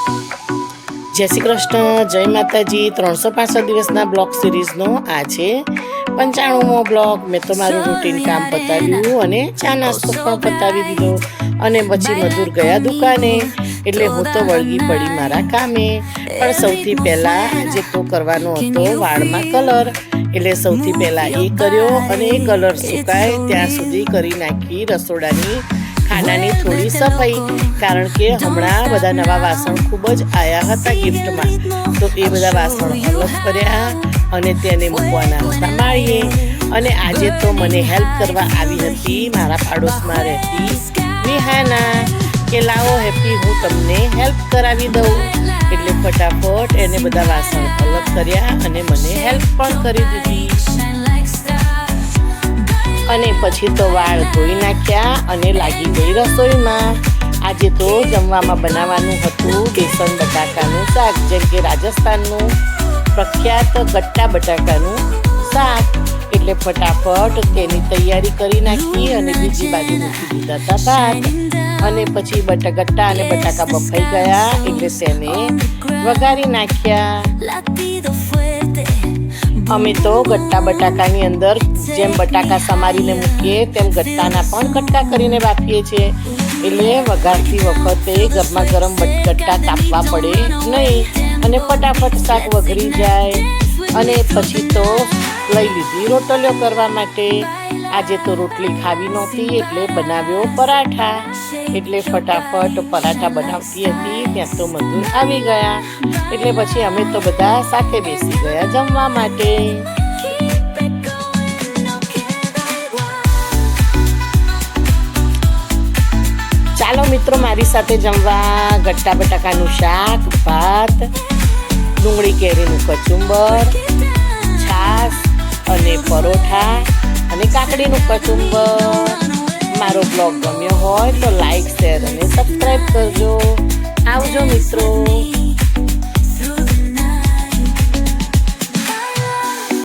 જય શ્રી કૃષ્ણ, જય માતાજી। 365 દિવસના બ્લોગ સિરીઝનો આ છે 95મો બ્લોગ। મેં તો મારું રૂટીન કામ પતાવ્યું અને ચા નાસ્તો પણ પતાવી દીધો અને પછી મજૂર ગયા દુકાને, એટલે હું તો વળગી પડી મારા કામે। પણ સૌથી પહેલાં આજે તો કરવાનો હતો વાળમાં કલર, એટલે સૌથી પહેલાં એ કર્યો અને એ કલર સુકાય ત્યાં સુધી કરી નાખી રસોડાની ખાનાની થોડી સફાઈ, કારણ કે હમણાં બધા નવા વાસણ ખૂબ જ આવ્યા હતા ગિફ્ટમાં, તો એ બધા વાસણ અલગ કર્યા અને તેને મૂકવાના હતા માળીએ। અને આજે તો મને હેલ્પ કરવા આવી હતી મારા પાડોશમાં રહેતી વિહાના, કે લાવો હેપી હું તમને હેલ્પ કરાવી દઉં, એટલે ફટાફટ એને બધા વાસણ અલગ કર્યા અને મને હેલ્પ પણ કરી દીધી। અને પછી તો વાળ ધોઈ નાખ્યા અને લાગી ગઈ રસોઈમાં। આજે તો જમવામાં બનાવવાનું હતું બેસન બટાકાનું શાક, જેમ કે રાજસ્થાનનું પ્રખ્યાત ગટ્ટા બટાકાનું શાક, એટલે ફટાફટ તેની તૈયારી કરી નાખી અને બીજી બાજુ મૂકી દીધા હતા ભાત। અને પછી ગટ્ટા અને બટાકા બફાઈ ગયા એટલે તેને વઘારી નાખ્યા। અમે તો ગટ્ટા બટાકાની અંદર જેમ બટાકા સમારીને મૂકીએ તેમ ગટ્ટાના પણ કટકા કરીને બાફીએ છીએ, એટલે વઘારતી વખતે ગરમા ગરમ ગટ્ટા કાપવા પડે નહીં અને ફટાફટ શાક વઘરી જાય। અને પછી તો લઈ લીધી રોટલીઓ કરવા માટે। આજે તો રોટલી ખાવી નહોતી એટલે બનાવ્યો પરાઠા, એટલે ફટાફટ પરાઠા બનાવતી હતી ત્યાં તો મજૂર આવી ગયા, એટલે પછી અમે તો બધા સાથે બેસી ગયા જમવા માટે। ચાલો મિત્રો મારી સાથે જમવા ગટ્ટા બટાકાનું શાક, ભાત, ડુંગળી કેરીનું કચુંબર, છાશ અને પરોઠા અને કાકડીનું કચુંબર। મારો બ્લોગ ગમ્યો હોય તો લાઈક, શેર અને સબસ્ક્રાઈબ કરજો। આવજો મિત્રો।